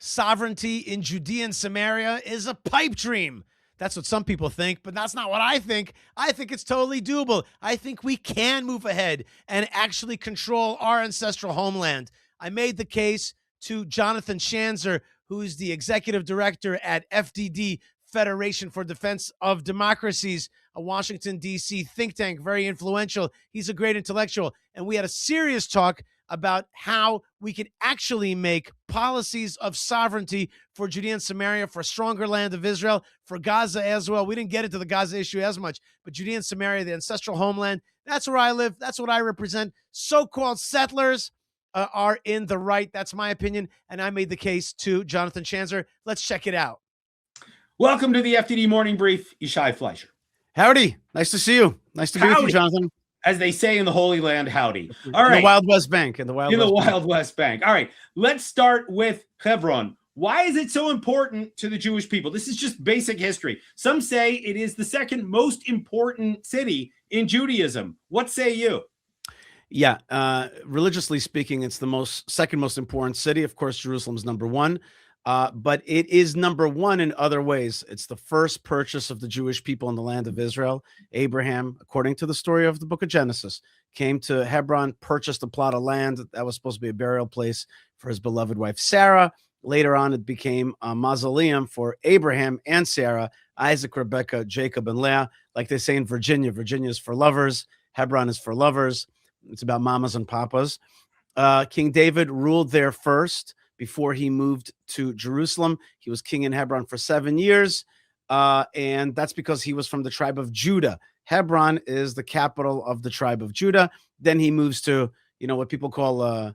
sovereignty in Judea and Samaria is a pipe dream. That's what some people think, but that's not what I think. I think it's totally doable. I think we can move ahead and actually control our ancestral homeland. I made the case to Jonathan Schanzer, who is the executive director at FDD, Federation for Defense of Democracies, a Washington, D.C. think tank, very influential. He's a great intellectual. And we had a serious talk about how we could actually make policies of sovereignty for Judea and Samaria, for a stronger land of Israel, for Gaza as well. We didn't get into the Gaza issue as much, but Judea and Samaria, the ancestral homeland, that's where I live. That's what I represent. So-called settlers are in the right. That's my opinion. And I made the case to Jonathan Schanzer. Let's check it out. Welcome to the FDD Morning Brief, Yishai Fleisher. Howdy. Nice to see you. Nice to be with you, Jonathan. As they say in the Holy Land, howdy. All right. In the Wild West Bank. In the Wild West Bank. All right. Let's start with Hebron. Why is it so important to the Jewish people? This is just basic history. Some say it is the second most important city in Judaism. What say you? Yeah. Religiously speaking, it's the second most important city. Of course, Jerusalem's number one. But it is number one in other ways. It's the first purchase of the Jewish people in the land of Israel. Abraham, according to the story of the book of Genesis, came to Hebron, purchased a plot of land that was supposed to be a burial place for his beloved wife, Sarah. Later on, it became a mausoleum for Abraham and Sarah, Isaac, Rebekah, Jacob, and Leah. Like they say in Virginia, Virginia is for lovers. Hebron is for lovers. It's about mamas and papas. King David ruled there first. Before he moved to Jerusalem, he was king in Hebron for 7 years, and that's because he was from the tribe of Judah. Hebron is the capital of the tribe of Judah. Then he moves to, what people call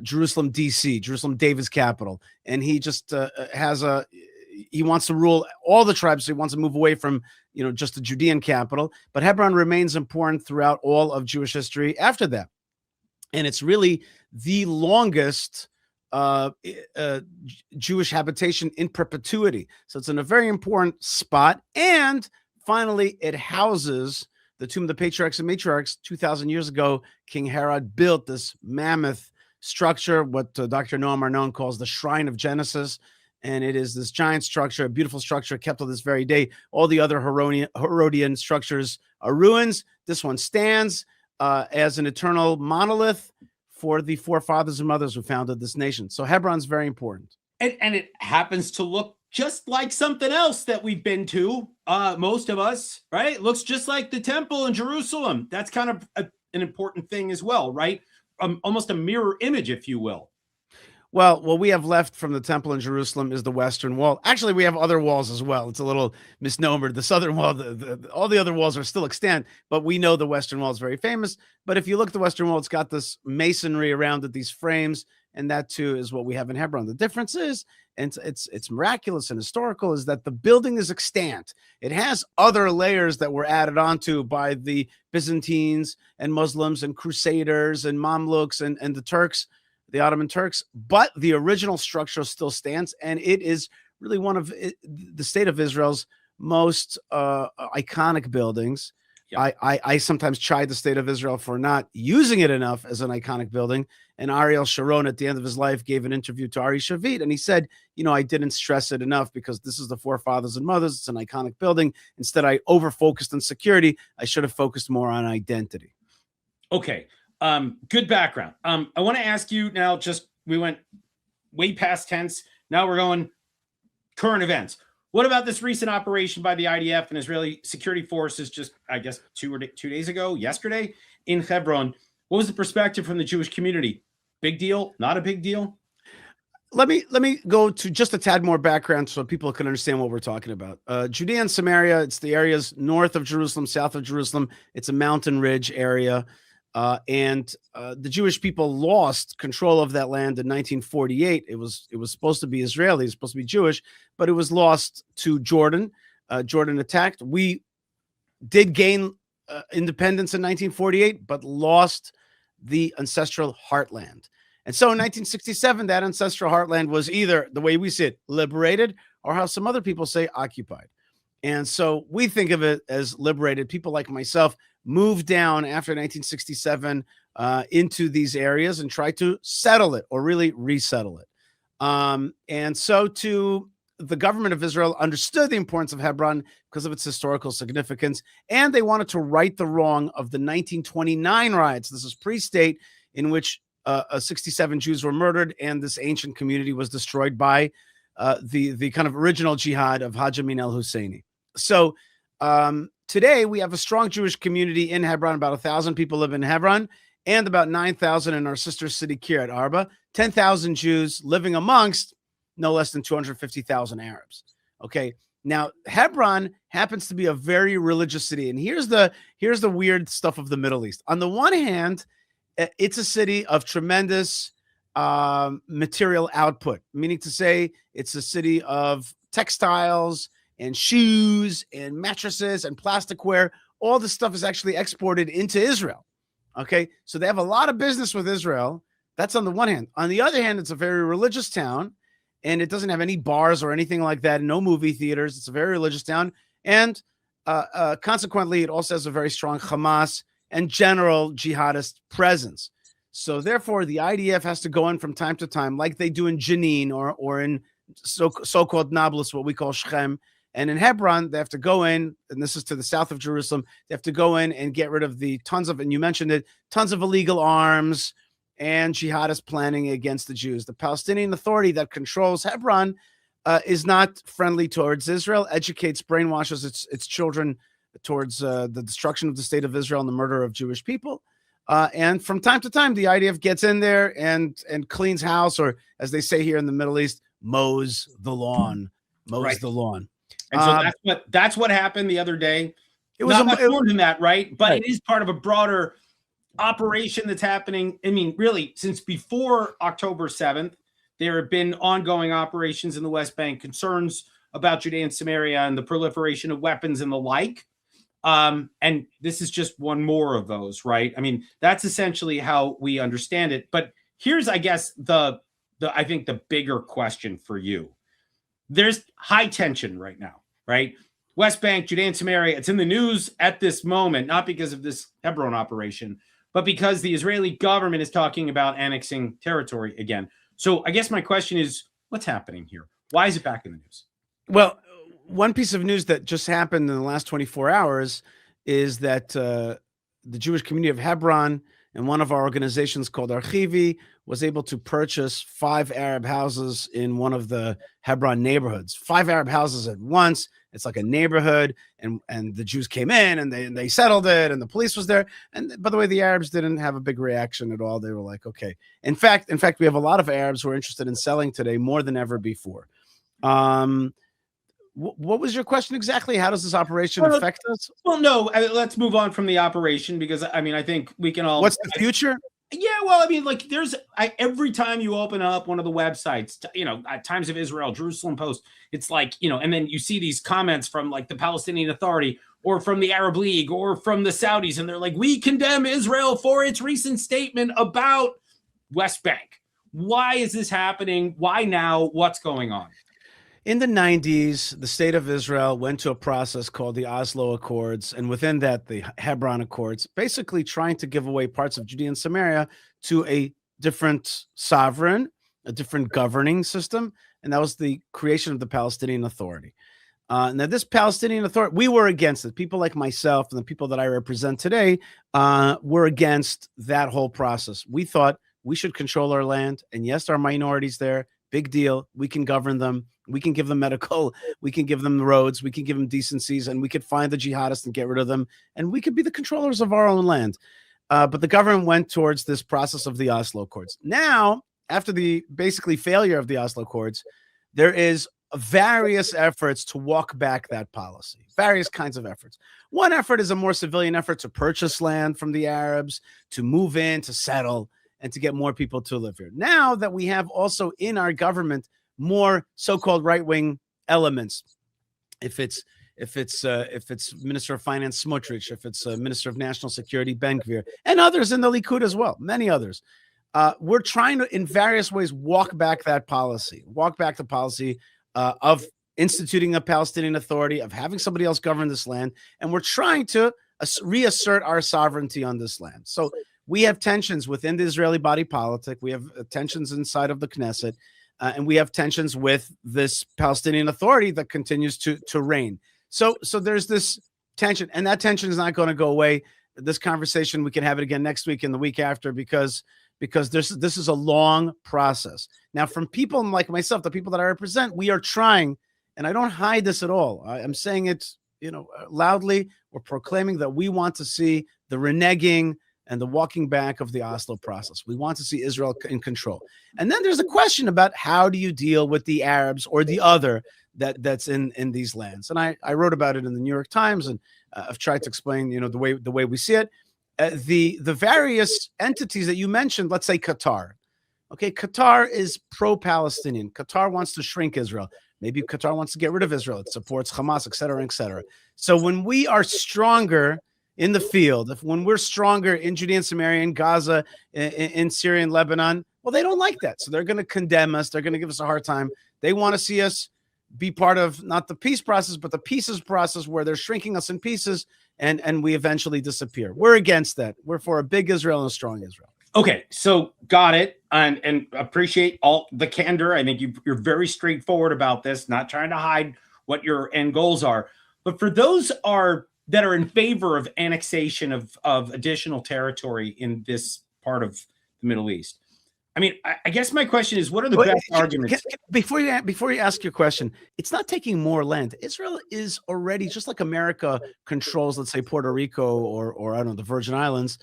Jerusalem, D.C., Jerusalem, David's capital, and he just he wants to rule all the tribes, so he wants to move away from, just the Judean capital. But Hebron remains important throughout all of Jewish history after that, and it's really the longest Jewish habitation in perpetuity. So it's in a very important spot. And finally, it houses the tomb of the patriarchs and matriarchs. 2,000 years ago, King Herod built this mammoth structure, what Dr. Noam Arnon calls the Shrine of Genesis. And it is this giant structure, a beautiful structure kept to this very day. All the other Herodian structures are ruins. This one stands as an eternal monolith for the forefathers and mothers who founded this nation. So Hebron's very important. And it happens to look just like something else that we've been to, most of us, right? It looks just like the temple in Jerusalem. That's kind of an important thing as well, right? Almost a mirror image, if you will. Well, what we have left from the temple in Jerusalem is the Western Wall. Actually, we have other walls as well. It's a little misnomered. The Southern Wall, all the other walls are still extant, but we know the Western Wall is very famous. But if you look at the Western Wall, it's got this masonry around it, these frames, and that too is what we have in Hebron. The difference is, and it's miraculous and historical, is that the building is extant. It has other layers that were added onto by the Byzantines and Muslims and Crusaders and Mamluks and the Turks, the Ottoman Turks, but the original structure still stands, and it is really one of the state of Israel's most iconic buildings. Yeah. I sometimes chide the state of Israel for not using it enough as an iconic building, and Ariel Sharon at the end of his life gave an interview to Ari Shavit, and he said, I didn't stress it enough because this is the forefathers and mothers. It's an iconic building. Instead, I over-focused on security. I should have focused more on identity. Okay. Good background. I want to ask you now, we went way past tense. Now we're going current events. What about this recent operation by the IDF and Israeli security forces just, I guess, 2 days ago, yesterday in Hebron? What was the perspective from the Jewish community? Big deal? Not a big deal? Let me go to just a tad more background so people can understand what we're talking about. Judea and Samaria, it's the areas north of Jerusalem, south of Jerusalem. It's a mountain ridge area. And the Jewish people lost control of that land in 1948. It was supposed to be Israeli, it was supposed to be Jewish, but it was lost to Jordan. Jordan attacked. We did gain independence in 1948, but lost the ancestral heartland. And so in 1967, that ancestral heartland was either, the way we see it, liberated, or how some other people say, occupied. And so we think of it as liberated. People like myself moved down after 1967 into these areas and tried to settle it, or really resettle it. And so too, the government of Israel understood the importance of Hebron because of its historical significance, and they wanted to right the wrong of the 1929 riots. This is pre-state, in which 67 Jews were murdered, and this ancient community was destroyed by the kind of original jihad of Haj Amin al-Husseini. So today we have a strong Jewish community in Hebron. About 1,000 people live in Hebron, and about 9,000 in our sister city Kiryat Arba. 10,000 Jews living amongst no less than 250,000 Arabs. Okay. Now, Hebron happens to be a very religious city. And here's the weird stuff of the Middle East. On the one hand, it's a city of tremendous material output, meaning to say it's a city of textiles and shoes and mattresses and plasticware. All this stuff is actually exported into Israel. Okay. So they have a lot of business with Israel. That's on the one hand. On the other hand, it's a very religious town, and it doesn't have any bars or anything like that, no movie theaters. It's a very religious town. And consequently, it also has a very strong Hamas and general jihadist presence. So therefore, the IDF has to go in from time to time, like they do in Jenin or in so-called Nablus, what we call Shechem. And in Hebron, they have to go in, and this is to the south of Jerusalem, they have to go in and get rid of the tons of, and you mentioned it, tons of illegal arms and jihadist planning against the Jews. The Palestinian Authority that controls Hebron is not friendly towards Israel, educates, brainwashes its children towards the destruction of the state of Israel and the murder of Jewish people. And from time to time, the IDF gets in there and cleans house, or as they say here in the Middle East, mows the lawn. The lawn. And so that's what happened the other day. It was much more than that, right? But it is part of a broader operation that's happening. I mean, really, since before October 7th, there have been ongoing operations in the West Bank, concerns about Judea and Samaria and the proliferation of weapons and the like. And this is just one more of those, right? I mean, that's essentially how we understand it. But here's, I guess, I think the bigger question for you. There's high tension right now, right? West Bank, Judea and Samaria, it's in the news at this moment, not because of this Hebron operation, but because the Israeli government is talking about annexing territory again. So I guess my question is, what's happening here? Why is it back in the news? Well, one piece of news that just happened in the last 24 hours is that the Jewish Community of Hebron and one of our organizations called Archivi was able to purchase 5 Arab houses in one of the Hebron neighborhoods. 5 Arab houses at once. It's like a neighborhood, and the Jews came in and they settled it, and the police was there. And by the way, the Arabs didn't have a big reaction at all. They were like, okay. In fact, we have a lot of Arabs who are interested in selling today more than ever before. What was your question exactly? How does this operation affect us? Well, no, let's move on from the operation, because I mean, I think we can all. What's the future? Yeah, well, I mean, like every time you open up one of the websites, at Times of Israel, Jerusalem Post, it's like, and then you see these comments from like the Palestinian Authority or from the Arab League or from the Saudis, and they're like, we condemn Israel for its recent statement about West Bank. Why is this happening? Why now? What's going on? In the 90s, the state of Israel went to a process called the Oslo Accords, and within that, the Hebron Accords, basically trying to give away parts of Judea and Samaria to a different sovereign, a different governing system, and that was the creation of the Palestinian Authority. Now, this Palestinian Authority, we were against it. People like myself and the people that I represent today were against that whole process. We thought we should control our land, and yes, our minorities there, big deal. We can govern them. We can give them medical. We can give them the roads. We can give them decencies, and we could find the jihadists and get rid of them. And we could be the controllers of our own land. But the government went towards this process of the Oslo Accords. Now, after the basically failure of the Oslo Accords, there is various efforts to walk back that policy, various kinds of efforts. One effort is a more civilian effort to purchase land from the Arabs, to move in, to settle, and to get more people to live here. Now that we have also in our government more so-called right-wing elements, if it's Minister of Finance Smotrich, if it's Minister of National Security Ben Gvir, and others in the Likud as well, many others, we're trying to, in various ways, walk back the policy of instituting a Palestinian Authority, of having somebody else govern this land, and we're trying to reassert our sovereignty on this land. So we have tensions within the Israeli body politic. We have tensions inside of the Knesset. and we have tensions with this Palestinian Authority that continues to reign. So there's this tension, and that tension is not going to go away. This conversation, we can have it again next week and the week after, because this is a long process. Now, from people like myself, the people that I represent, we are trying, and I don't hide this at all. I'm saying it, loudly. We're proclaiming that we want to see the reneging and the walking back of the Oslo process. We want to see Israel in control. And then there's a question about how do you deal with the Arabs or the other that's in these lands. And I wrote about it in the New York Times, and I've tried to explain, the way we see it. The various entities that you mentioned, let's say Qatar. Okay, Qatar is pro-Palestinian. Qatar wants to shrink Israel. Maybe Qatar wants to get rid of Israel. It supports Hamas, et cetera, et cetera. So when we are stronger in the field, when we're stronger in Judea and Samaria, in Gaza, in Syria and Lebanon, well, they don't like that. So they're going to condemn us. They're going to give us a hard time. They want to see us be part of not the peace process, but the pieces process, where they're shrinking us in pieces and we eventually disappear. We're against that. We're for a big Israel and a strong Israel. Okay, so got it, and appreciate all the candor. I think you're very straightforward about this, not trying to hide what your end goals are. But for those that are in favor of annexation of additional territory in this part of the Middle East, I mean, I guess my question is, what are the best arguments? Before you ask your question, it's not taking more land. Israel is already, just like America controls, let's say, Puerto Rico or I don't know, the Virgin Islands.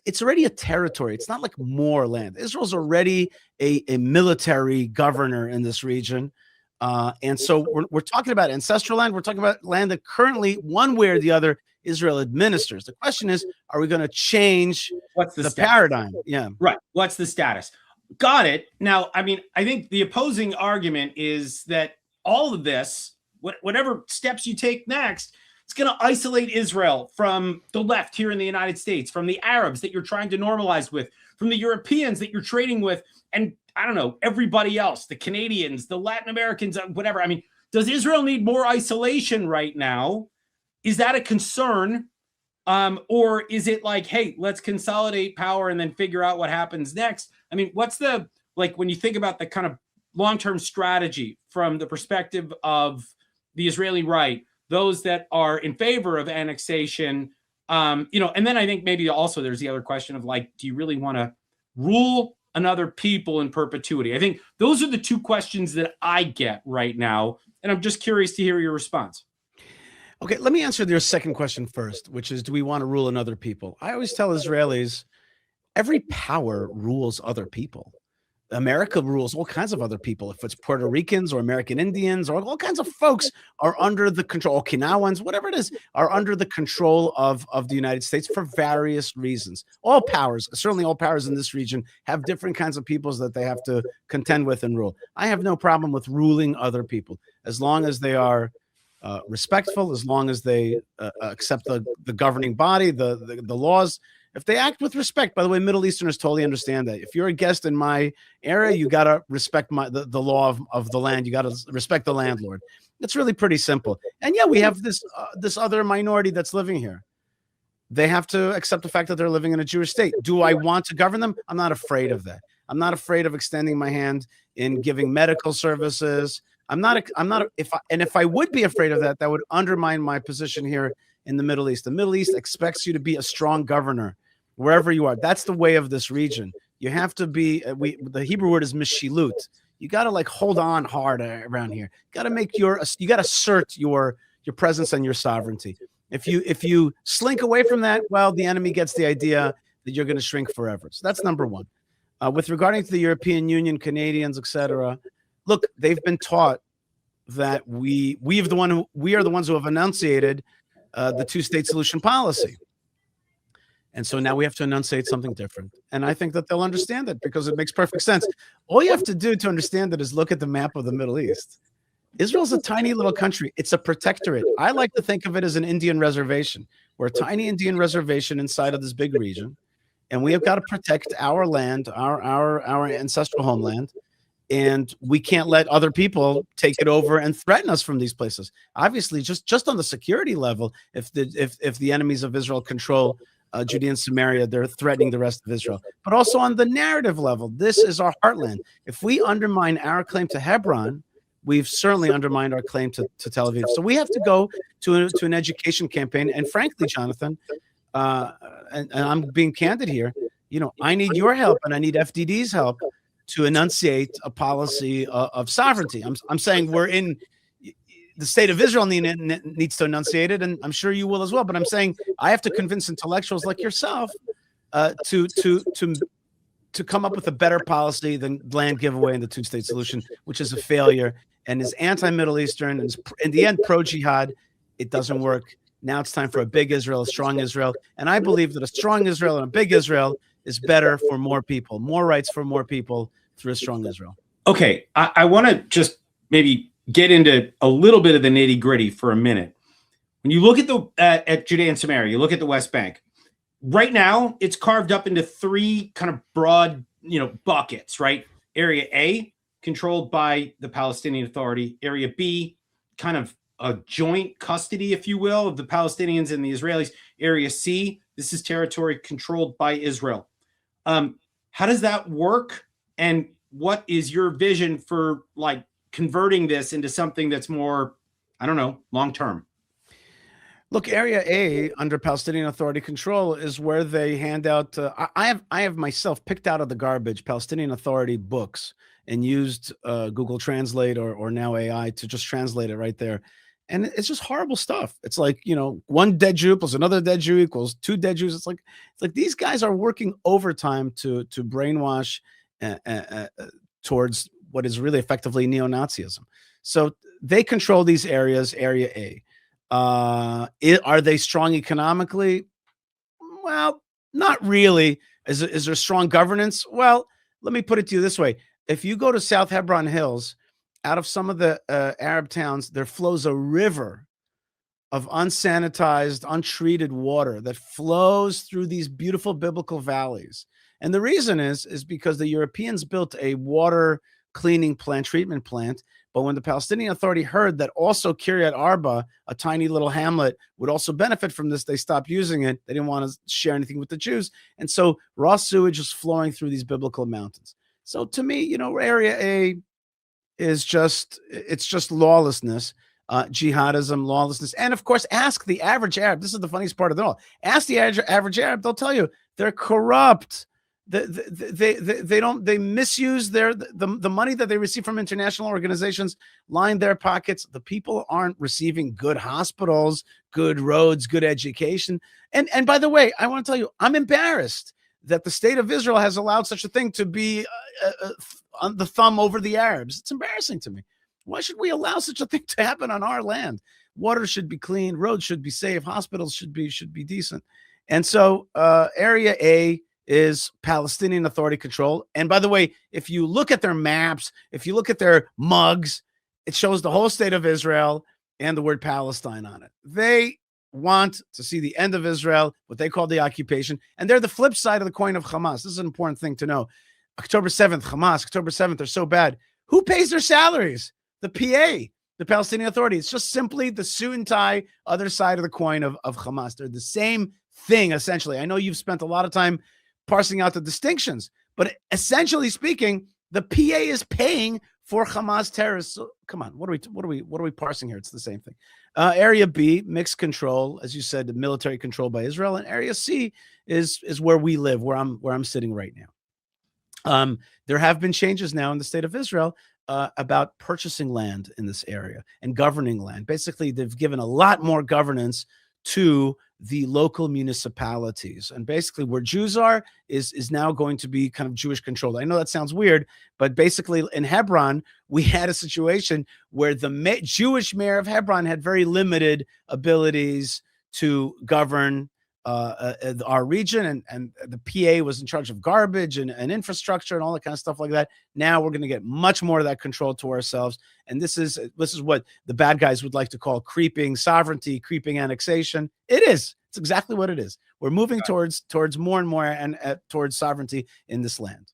It's already a territory. It's not like more land. Israel's already a military governor in this region. And so we're talking about ancestral land. We're talking about land that currently, one way or the other, Israel administers. The question is, are we going to change the paradigm? Yeah. Right. What's the status? Got it. Now, I mean, I think the opposing argument is that all of this, whatever steps you take next, it's going to isolate Israel from the left here in the United States, from the Arabs that you're trying to normalize with, from the Europeans that you're trading with, and I don't know, everybody else, the Canadians, the Latin Americans, whatever. I mean, does Israel need more isolation right now? Is that a concern? Or is it like, hey, let's consolidate power and then figure out what happens next? I mean, what's when you think about the kind of long-term strategy from the perspective of the Israeli right, those that are in favor of annexation, and then I think maybe also there's the other question of do you really want to rule another people in perpetuity? I think those are the two questions that I get right now, and I'm just curious to hear your response. Okay, let me answer your second question first, which is, do we want to rule another people? I always tell Israelis, every power rules other people. America rules all kinds of other people. If it's Puerto Ricans or American Indians or all kinds of folks are under the control, Okinawans, whatever it is, are under the control of the United States for various reasons. All powers, certainly all powers in this region, have different kinds of peoples that they have to contend with and rule. I have no problem with ruling other people, as long as they are respectful, as long as they accept the governing body, the laws. If they act with respect, by the way, Middle Easterners totally understand that. If you're a guest in my area, you got to respect the law of the land. You got to respect the landlord. It's really pretty simple. And yeah, we have this other minority that's living here. They have to accept the fact that they're living in a Jewish state. Do I want to govern them? I'm not afraid of that. I'm not afraid of extending my hand in giving medical services. If I would be afraid of that, that would undermine my position here in the Middle East. The Middle East expects you to be a strong governor wherever you are. That's the way of this region. You have to be, the Hebrew word is mishilut. You got to hold on hard around here. You got to assert your presence and your sovereignty. If you slink away from that, well, the enemy gets the idea that you're going to shrink forever. So that's number one. With regarding to the European Union, Canadians, etc., look, they've been taught that we are the ones who have enunciated the two-state solution policy. And so now we have to enunciate something different. And I think that they'll understand it because it makes perfect sense. All you have to do to understand it is look at the map of the Middle East. Israel's a tiny little country. It's a protectorate. I like to think of it as an Indian reservation. We're a tiny Indian reservation inside of this big region. And we have got to protect our land, our ancestral homeland. And we can't let other people take it over and threaten us from these places. Obviously, just on the security level, if the enemies of Israel control Judea and Samaria, they're threatening the rest of Israel. But also on the narrative level, this is our heartland. If we undermine our claim to Hebron, we've certainly undermined our claim to Tel Aviv. So we have to go to an education campaign. And frankly, Jonathan, and I'm being candid here, I need your help and I need FDD's help to enunciate a policy of sovereignty. I'm saying we're in the state of Israel needs to enunciate it, and I'm sure you will as well. But I'm saying I have to convince intellectuals like yourself to come up with a better policy than land giveaway and the two-state solution, which is a failure and is anti-Middle Eastern and is, in the end, pro-jihad. It doesn't work. Now it's time for a big Israel, a strong Israel. And I believe that a strong Israel and a big Israel is better for more people, more rights for more people through a strong Israel. Okay, I want to just maybe get into a little bit of the nitty gritty for a minute. When you look at Judea and Samaria, you look at the West Bank. Right now, it's carved up into three kind of broad, buckets, right? Area A, controlled by the Palestinian Authority. Area B, kind of a joint custody, if you will, of the Palestinians and the Israelis. Area C, this is territory controlled by Israel. How does that work? And what is your vision for converting this into something that's more, long-term? Look, Area A under Palestinian Authority control is where they hand out. I have myself picked out of the garbage Palestinian Authority books and used Google Translate or now AI to just translate it right there. And it's just horrible stuff. It's like, one dead Jew plus another dead Jew equals two dead Jews. It's like these guys are working overtime to brainwash towards what is really effectively neo-Nazism. So they control these areas, Area A. Are they strong economically? Well, not really. Is there strong governance? Well, let me put it to you this way. If you go to South Hebron Hills, out of some of the Arab towns, there flows a river of unsanitized, untreated water that flows through these beautiful biblical valleys. And the reason is because the Europeans built a water cleaning plant, treatment plant. But when the Palestinian Authority heard that also Kiryat Arba, a tiny little hamlet, would also benefit from this, they stopped using it. They didn't want to share anything with the Jews. And so raw sewage is flowing through these biblical mountains. So to me, Area A is just lawlessness, jihadism, lawlessness. And of course, ask the average Arab. This is the funniest part of it all. Ask the average Arab. They'll tell you they're corrupt. They misuse the money that they receive from international organizations, line their pockets. The people aren't receiving good hospitals, good roads, good education. And by the way, I want to tell you, I'm embarrassed that the state of Israel has allowed such a thing to be on the thumb over the Arabs. It's embarrassing to me. Why should we allow such a thing to happen on our land? Water should be clean, roads should be safe, hospitals should be decent. And so Area A is Palestinian Authority control. And by the way, if you look at their maps, if you look at their mugs, it shows the whole state of Israel and the word Palestine on it. They want to see the end of Israel, what they call the occupation. And they're the flip side of the coin of Hamas. This is an important thing to know. October 7th, Hamas, October 7th, they're so bad. Who pays their salaries? The PA, the Palestinian Authority. It's just simply the suit and tie other side of the coin of Hamas. They're the same thing, essentially. I know you've spent a lot of time parsing out the distinctions, but essentially speaking, the PA is paying for Hamas terrorists. So, come on, what are we parsing here? It's the same thing. Area B, mixed control, as you said, the military control by Israel, and Area C is where we live, where I'm sitting right now. There have been changes now in the state of Israel about purchasing land in this area and governing land. Basically, they've given a lot more governance to the local municipalities, and basically where Jews are is now going to be kind of Jewish controlled. I know that sounds weird, but basically in Hebron, we had a situation where the Jewish mayor of Hebron had very limited abilities to govern our region, and the PA was in charge of garbage and infrastructure and all that kind of stuff like that. Now we're going to get much more of that control to ourselves, and this is what the bad guys would like to call creeping sovereignty, creeping annexation. It is. It's exactly what it is. We're moving towards more and more and towards sovereignty in this land.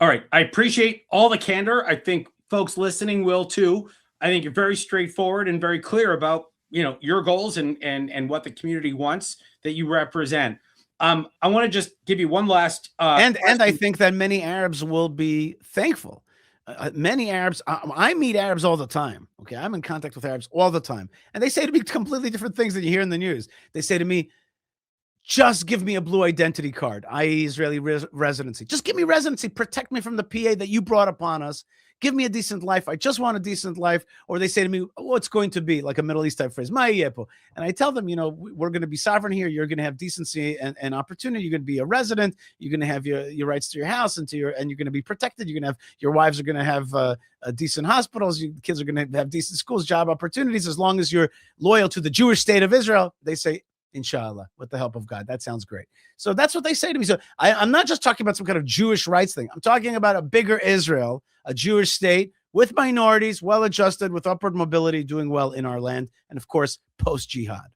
All right. I appreciate all the candor. I think folks listening will too. I think you're very straightforward and very clear about your goals and what the community wants that you represent. I want to just give you one last and I think that many Arabs will be thankful. Many Arabs, I meet Arabs all the time. Okay, I'm in contact with Arabs all the time, and they say to me completely different things than you hear in the news. They say to me, just give me a blue identity card, i.e. Israeli residency. Just give me residency. Protect me from the PA that you brought upon us. Give me a decent life. I just want a decent life. Or they say to me, what's going to be, like a Middle East type phrase, and I tell them, we're going to be sovereign here. You're going to have decency and opportunity. You're going to be a resident. You're going to have your rights to your house and you're going to be protected. You're going to have, your wives are going to have decent hospitals. Your kids are going to have decent schools, job opportunities, as long as you're loyal to the Jewish state of Israel. They say, inshallah, with the help of God. That sounds great. So that's what they say to me. So I'm not just talking about some kind of Jewish rights thing. I'm talking about a bigger Israel, a Jewish state with minorities, well-adjusted, with upward mobility, doing well in our land, and of course, post-jihad.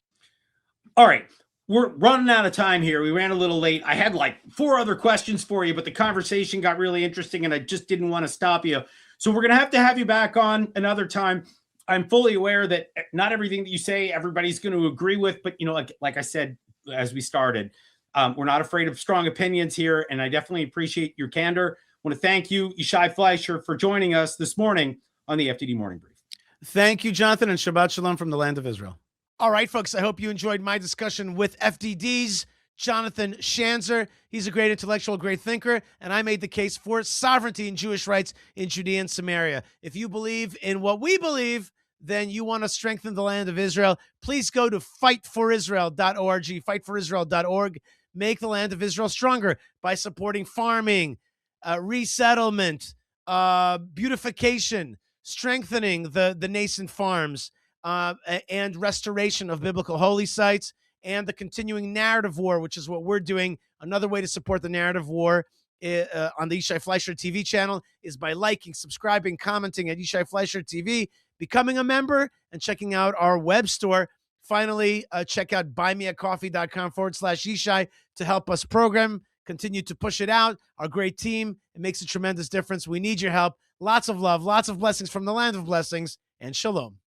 All right. We're running out of time here. We ran a little late. I had like 4 other questions for you, but the conversation got really interesting and I just didn't want to stop you. So we're going to have you back on another time. I'm fully aware that not everything that you say, everybody's going to agree with, but like I said, as we started, we're not afraid of strong opinions here. And I definitely appreciate your candor. I want to thank you, Yishai Fleisher, for joining us this morning on the FDD Morning Brief. Thank you, Jonathan, and Shabbat Shalom from the land of Israel. All right, folks, I hope you enjoyed my discussion with FDD's Jonathan Schanzer. He's a great intellectual, great thinker, and I made the case for sovereignty and Jewish rights in Judea and Samaria. If you believe in what we believe, then you want to strengthen the land of Israel, please go to fightforisrael.org, fightforisrael.org. Make the land of Israel stronger by supporting farming, resettlement, beautification, strengthening the nascent farms, and restoration of biblical holy sites, and the continuing narrative war, which is what we're doing. Another way to support the narrative war on the Yishai Fleisher TV channel is by liking, subscribing, commenting at Yishai Fleisher TV, becoming a member, and checking out our web store. Finally, check out buymeacoffee.com/Yishai to help us program, continue to push it out. Our great team, it makes a tremendous difference. We need your help. Lots of love, lots of blessings from the land of blessings, and shalom.